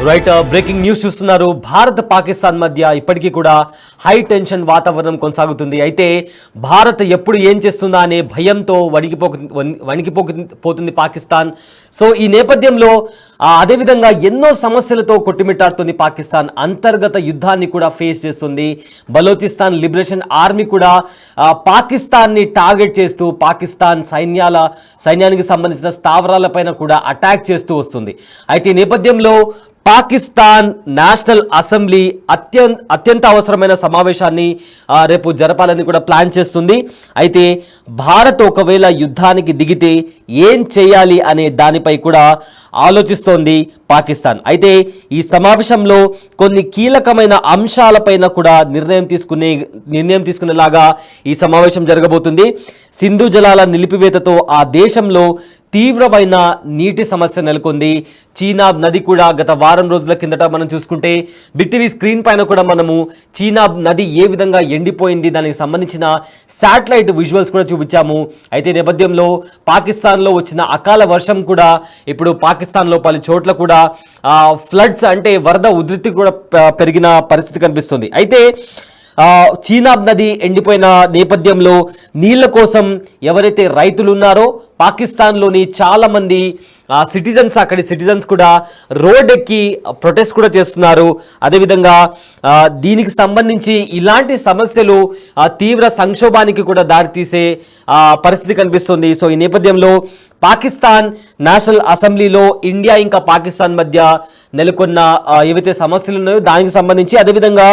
Right breaking news చూస్తున్నారు. భారత్ పాకిస్తాన్ మధ్య ఇప్పటికీ కూడా హై టెన్షన్ వాతావరణం కొనసాగుతుంది. అయితే భారత్ ఎప్పుడు ఏం చేస్తుందా అనే భయంతో వణికిపోతుంది పాకిస్తాన్. సో ఈ నేపథ్యంలో అదేవిధంగా ఎన్నో సమస్యలతో కొట్టుమిట్టాడుతుంది పాకిస్తాన్. అంతర్గత యుద్ధాన్ని కూడా ఫేస్ చేస్తుంది. బలోచిస్తాన్ లిబరేషన్ ఆర్మీ కూడా పాకిస్తాన్ని టార్గెట్ చేస్తూ పాకిస్తాన్ సైన్యానికి సంబంధించిన స్థావరాలపైన కూడా అటాక్ చేస్తూ వస్తుంది. అయితే ఈ నేపథ్యంలో పాకిస్తాన్ నేషనల్ అసెంబ్లీ అత్యంత అవసరమైన సమావేశాన్ని రేపు జరపాలని కూడా ప్లాన్ చేస్తుంది. అయితే భారత్ ఒకవేళ యుద్ధానికి దిగితే ఏం చేయాలి అనే దానిపై కూడా ఆలోచిస్తోంది పాకిస్తాన్. అయితే ఈ సమావేశంలో కొన్ని కీలకమైన అంశాలపైన కూడా నిర్ణయం తీసుకునేలాగా ఈ సమావేశం జరగబోతుంది. సింధు జలాల నిలిపివేతతో ఆ దేశంలో తీవ్రమైన నీటి సమస్య నెలకొంది. చీనాబ్ నది కూడా గత వారం రోజుల కిందట మనం చూసుకుంటే బిగ్ టీవీ స్క్రీన్ పైన కూడా మనము చీనాబ్ నది ఏ విధంగా ఎండిపోయింది దానికి సంబంధించిన శాటిలైట్ విజువల్స్ కూడా చూపించాము. అయితే నేపథ్యంలో పాకిస్తాన్లో వచ్చిన అకాల వర్షం కూడా ఇప్పుడు పాకిస్తాన్లో పలు చోట్ల కూడా ఫ్లడ్స్ అంటే వరద ఉధృతి కూడా పెరిగిన పరిస్థితి కనిపిస్తుంది. అయితే చీనాబ్ నది ఎండిపోయిన నేపథ్యంలో నీళ్ల కోసం ఎవరైతే రైతులు ఉన్నారో పాకిస్తాన్లోని చాలా మంది అక్కడి సిటిజన్స్ కూడా రోడ్ ఎక్కి ప్రొటెస్ట్ కూడా చేస్తున్నారు. అదేవిధంగా దీనికి సంబంధించి ఇలాంటి సమస్యలు తీవ్ర సంక్షోభానికి కూడా దారితీసే పరిస్థితి కనిపిస్తుంది. సో ఈ నేపథ్యంలో పాకిస్తాన్ నేషనల్ అసెంబ్లీలో ఇండియా ఇంకా పాకిస్తాన్ మధ్య నెలకొన్న ఏవైతే సమస్యలు ఉన్నాయో దానికి సంబంధించి అదేవిధంగా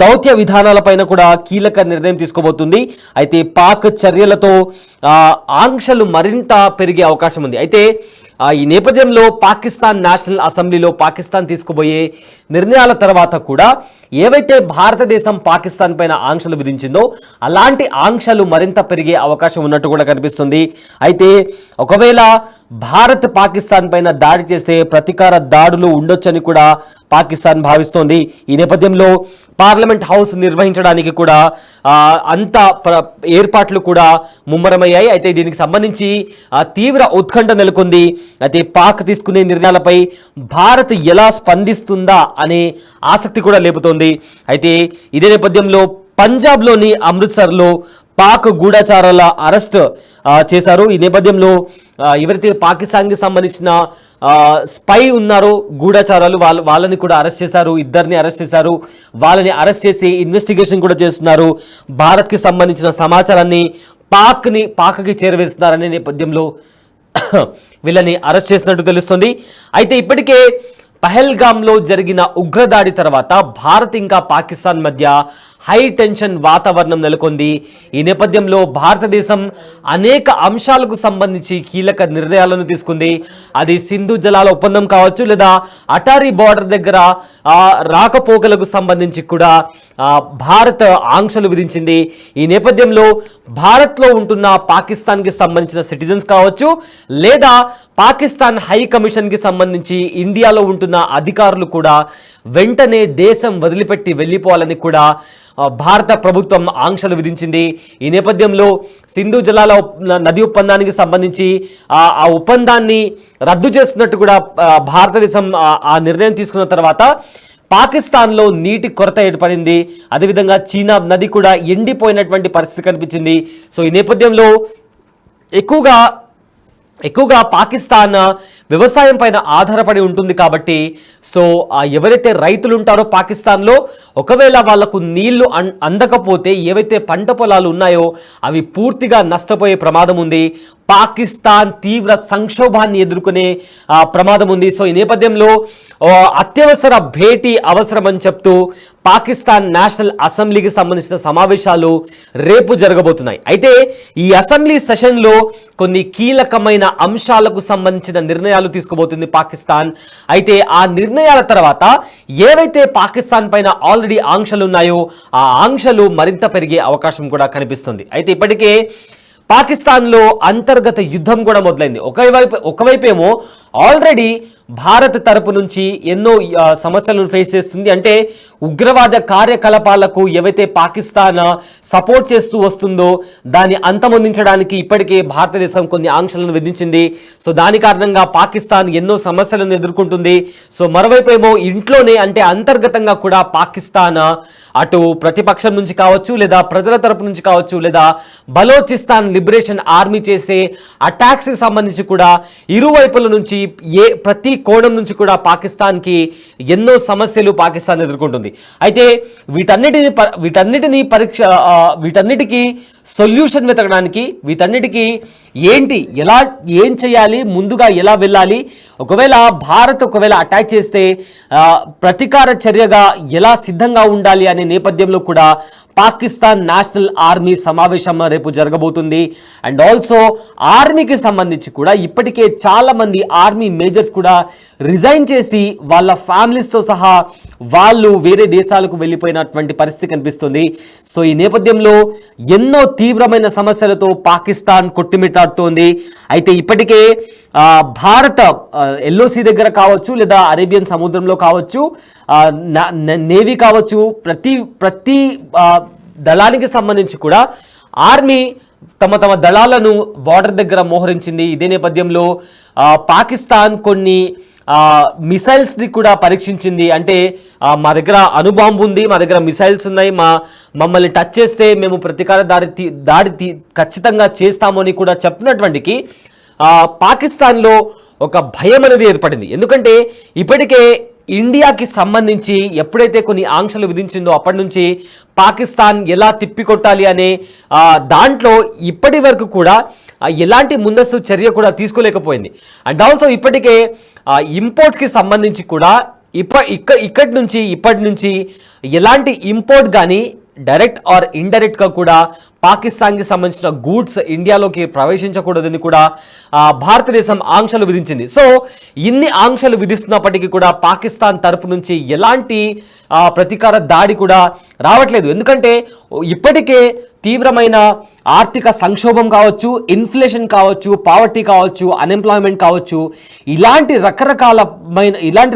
దౌత్య విధానాలపైన కూడా కీలక నిర్ణయం తీసుకోబోతుంది. అయితే పాక్ చర్యలతో ఆంక్షలు మరింత పెరిగే అవకాశం ఉంది. అయితే ఈ నేపథ్యంలో పాకిస్తాన్ నేషనల్ అసెంబ్లీలో పాకిస్తాన్ తీసుకుపోయే నిర్ణయాల తర్వాత కూడా ఏవైతే భారతదేశం పాకిస్తాన్ పైన ఆంక్షలు విధించిందో అలాంటి ఆంక్షలు మరింత పెరిగే అవకాశం ఉన్నట్టు కూడా కనిపిస్తుంది. అయితే ఒకవేళ భారత్ పాకిస్తాన్ పైన దాడి చేస్తే ప్రతీకార దాడులు ఉండొచ్చని కూడా పాకిస్తాన్ భావిస్తోంది. ఈ నేపథ్యంలో పార్లమెంట్ హౌస్ నిర్వహించడానికి కూడా అంత ఏర్పాట్లు కూడా ముమ్మరమయ్యాయి. అయితే దీనికి సంబంధించి తీవ్ర ఉత్కంఠ నెలకొంది. అయితే పాక్ తీసుకునే నిర్ణయాలపై భారత్ ఎలా స్పందిస్తుందా అనే ఆసక్తి కూడా లేపుతోంది. అయితే ఇదే నేపథ్యంలో పంజాబ్లోని అమృత్సర్లో పాక్ గూఢచారుల అరెస్ట్ చేశారు. ఈ నేపథ్యంలో ఎవరైతే పాకిస్తాన్కి సంబంధించిన స్పై ఉన్నారో గూఢచారాలు వాళ్ళని కూడా అరెస్ట్ చేశారు. ఇద్దరిని అరెస్ట్ చేశారు. వాళ్ళని అరెస్ట్ చేసి ఇన్వెస్టిగేషన్ కూడా చేస్తున్నారు. భారత్కి సంబంధించిన సమాచారాన్ని పాక్కి చేరవేస్తున్నారనే నేపథ్యంలో వీళ్ళని అరెస్ట్ చేసినట్టు తెలుస్తుంది. అయితే ఇప్పటికే పహల్గామ్లో జరిగిన ఉగ్రదాడి తర్వాత భారత్ ఇంకా పాకిస్తాన్ మధ్య హై టెన్షన్ వాతావరణం నెలకొంది. ఈ నేపథ్యంలో భారతదేశం అనేక అంశాలకు సంబంధించి కీలక నిర్ణయాలను తీసుకుంది. అది సింధు జలాల ఒప్పందం కావచ్చు లేదా అటారీ బార్డర్ దగ్గర రాకపోకలకు సంబంధించి కూడా భారత్ ఆంక్షలు విధించింది. ఈ నేపథ్యంలో భారత్లో ఉంటున్న పాకిస్తాన్కి సంబంధించిన సిటిజన్స్ కావచ్చు లేదా పాకిస్తాన్ హై కమిషన్కి సంబంధించి ఇండియాలో ఉంటున్న అధికారులు కూడా వెంటనే దేశం వదిలిపెట్టి వెళ్ళిపోవాలని కూడా భారత ప్రభుత్వం ఆంక్షలు విధించింది. ఈ నేపథ్యంలో సింధు జలాల నది ఒప్పందానికి సంబంధించి ఆ ఒప్పందాన్ని రద్దు చేస్తున్నట్టు కూడా భారతదేశం ఆ నిర్ణయం తీసుకున్న తర్వాత పాకిస్తాన్లో నీటి కొరత ఏర్పడింది. అదేవిధంగా చీనాబ్ నది కూడా ఎండిపోయినటువంటి పరిస్థితి కనిపించింది. సో ఈ నేపథ్యంలో ఎక్కువగా పాకిస్తాన్ వ్యవసాయం పైన ఆధారపడి ఉంటుంది కాబట్టి సో ఎవరైతే రైతులు ఉంటారో పాకిస్తాన్లో ఒకవేళ వాళ్లకు నీళ్లు అందకపోతే ఏవైతే పంట పొలాలు ఉన్నాయో అవి పూర్తిగా నష్టపోయే ప్రమాదం ఉంది. పాకిస్తాన్ తీవ్ర సంక్షోభాన్ని ఎదుర్కొనే ప్రమాదం ఉంది. సో ఈ నేపథ్యంలో అత్యవసర భేటీ అవసరమని చెప్తూ పాకిస్తాన్ నేషనల్ అసెంబ్లీకి సంబంధించిన సమావేశాలు రేపు జరగబోతున్నాయి. అయితే ఈ అసెంబ్లీ సెషన్లో కొన్ని కీలకమైన అంశాలకు సంబంధించిన నిర్ణయాలు తీసుకోబోతుంది పాకిస్తాన్. అయితే ఆ నిర్ణయాల తర్వాత ఏవైతే పాకిస్తాన్ పైన ఆల్రెడీ ఆంక్షలు ఉన్నాయో ఆ ఆంక్షలు మరింత పెరిగే అవకాశం కూడా కనిపిస్తుంది. అయితే ఇప్పటికే పాకిస్తాన్లో అంతర్గత యుద్ధం కూడా మొదలైంది. ఒకవైపేమో ఆల్రెడీ భారత్ తరపు నుంచి ఎన్నో సమస్యలను ఫేస్ చేస్తుంది. అంటే ఉగ్రవాద కార్యకలాపాలకు ఏవైతే పాకిస్తాన్ సపోర్ట్ చేస్తూ వస్తుందో దాన్ని అంతమొందించడానికి ఇప్పటికే భారతదేశం కొన్ని ఆంక్షలను విధించింది. సో దాని కారణంగా పాకిస్తాన్ ఎన్నో సమస్యలను ఎదుర్కొంటుంది. సో మరోవైపు ఏమో ఇంట్లోనే అంటే అంతర్గతంగా కూడా పాకిస్తాన్ అటు ప్రతిపక్షం నుంచి కావచ్చు, లేదా ప్రజల తరపు నుంచి కావచ్చు, లేదా బలోచిస్తాన్ లిబరేషన్ ఆర్మీ చేసే అటాక్స్ కి సంబంధించి కూడా ఇరువైపుల నుంచి ప్రతి కోణం నుంచి కూడా పాకిస్తాన్కి ఎన్నో సమస్యలు పాకిస్తాన్ ఎదుర్కొంటుంది. అయితే వీటన్నిటికీ సొల్యూషన్ వెతకడానికి, వీటన్నిటికీ ఏం చేయాలి, ముందుగా ఎలా వెళ్ళాలి, ఒకవేళ భారత్ అటాక్ చేస్తే ప్రతీకార చర్యగా ఎలా సిద్ధంగా ఉండాలి అనే నేపథ్యంలో కూడా పాకిస్తాన్ నేషనల్ ఆర్మీ సమావేశం రేపు జరగబోతుంది. అండ్ ఆల్సో ఆర్మీకి సంబంధించి కూడా ఇప్పటికే చాలా మంది ఆర్మీ మేజర్స్ కూడా రిజైన్ చేసి వాళ్ళ ఫ్యామిలీస్తో సహా వాళ్ళు వేరే దేశాలకు వెళ్ళిపోయినటువంటి పరిస్థితి కనిపిస్తుంది. సో ఈ నేపథ్యంలో ఎన్నో తీవ్రమైన సమస్యలతో పాకిస్తాన్ కొట్టుమిట్టాడుతోంది. అయితే ఇప్పటికే భారత ఎల్ఓసి దగ్గర కావచ్చు, లేదా అరేబియన్ సముద్రంలో కావచ్చు, నేవీ కావచ్చు, ప్రతి దళానికి సంబంధించి కూడా ఆర్మీ తమ దళాలను బార్డర్ దగ్గర మోహరించింది. ఇదే నేపథ్యంలో పాకిస్తాన్ కొన్ని మిసైల్స్ని కూడా పరీక్షించింది. అంటే మా దగ్గర అణుబాంబు ఉంది, మా దగ్గర మిసైల్స్ ఉన్నాయి, మమ్మల్ని టచ్ చేస్తే మేము ప్రతీకార దాడి ఖచ్చితంగా చేస్తాము అని కూడా చెప్పినటువంటికి పాకిస్తాన్లో ఒక భయం అనేది ఏర్పడింది. ఎందుకంటే ఇప్పటికే ఇండియాకి సంబంధించి ఎప్పుడైతే కొన్ని ఆంక్షలు విధించిందో అప్పటి నుంచి పాకిస్తాన్ ఎలా తిప్పికొట్టాలి అనే దాంట్లో ఇప్పటి వరకు కూడా ఎలాంటి ముందస్తు చర్య కూడా తీసుకోలేకపోయింది. అండ్ ఆల్సో ఇప్పటికే ఇంపోర్ట్స్కి సంబంధించి కూడా ఇప్పటి నుంచి ఎలాంటి ఇంపోర్ట్ కానీ డైరెక్ట్ ఆర్ ఇండైరెక్ట్గా కూడా పాకిస్తాన్కి సంబంధించిన గూడ్స్ ఇండియాలోకి ప్రవేశించకూడదని కూడా భారతదేశం ఆంక్షలు విధించింది. సో ఇన్ని ఆంక్షలు విధిస్తున్నప్పటికీ కూడా పాకిస్తాన్ తరపు నుంచి ఎలాంటి ప్రతీకార దాడి కూడా రావట్లేదు. ఎందుకంటే ఇప్పటికే తీవ్రమైన ఆర్థిక సంక్షోభం కావచ్చు, ఇన్ఫ్లేషన్ కావచ్చు, పావర్టీ కావచ్చు, అన్ఎంప్లాయ్మెంట్ కావచ్చు, ఇలాంటి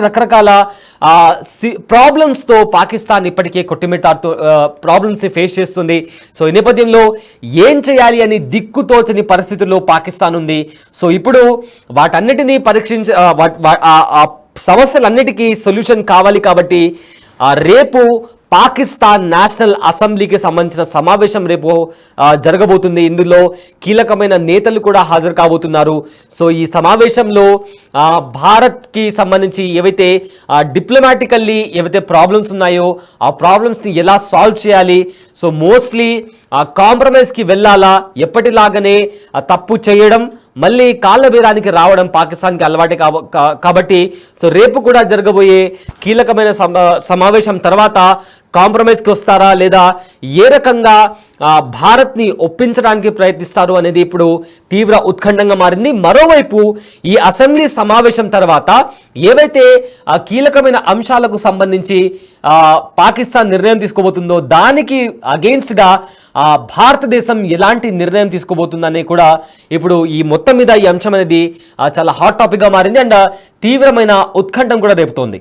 రకరకాల ప్రాబ్లమ్స్తో పాకిస్తాన్ ఇప్పటికే కొట్టుమిట్టాడుతూ ప్రాబ్లమ్స్ ఫేస్ చేస్తుంది. సో ఈ నేపథ్యంలో ఏం చేయాలి అని దిక్కుతోచని పరిస్థితుల్లో పాకిస్తాన్ ఉంది. సో ఇప్పుడు వాటన్నిటినీ సమస్యలన్నిటికీ సొల్యూషన్ కావాలి కాబట్టి రేపు పాకిస్తాన్ నేషనల్ అసెంబ్లీకి సంబంధించిన సమావేశం రేపు జరగబోతుంది. ఇందులో కీలకమైన నేతలు కూడా హాజరు కాబోతున్నారు. సో ఈ సమావేశంలో భారత్కి సంబంధించి ఏవైతే డిప్లొమాటికల్లీ ఏవైతే ప్రాబ్లమ్స్ ఉన్నాయో ఆ ప్రాబ్లమ్స్ని ఎలా సాల్వ్ చేయాలి, సో మోస్ట్లీ కాంప్రమైజ్కి వెళ్ళాలా, ఎప్పటిలాగానే తప్పు చేయడం మళ్ళీ కాళ్ళ బేరానికి రావడం పాకిస్తాన్కి అలవాటే కాబట్టి సో రేపు కూడా జరగబోయే కీలకమైన సమావేశం తర్వాత కాంప్రమైజ్కి వస్తారా, లేదా ఏ రకంగా భారత్ని ఒప్పించడానికి ప్రయత్నిస్తారు అనేది ఇప్పుడు తీవ్ర ఉత్కంఠంగా మారింది. మరోవైపు ఈ అసెంబ్లీ సమావేశం తర్వాత ఏవైతే కీలకమైన అంశాలకు సంబంధించి పాకిస్తాన్ నిర్ణయం తీసుకోబోతుందో దానికి అగెయిన్స్ట్గా భారతదేశం ఎలాంటి నిర్ణయం తీసుకోబోతుందని కూడా ఇప్పుడు ఈ మొత్తం మీద ఈ అంశం అనేది చాలా హాట్ టాపిక్గా మారింది అండ్ తీవ్రమైన ఉత్కంఠం కూడా రేపుతోంది.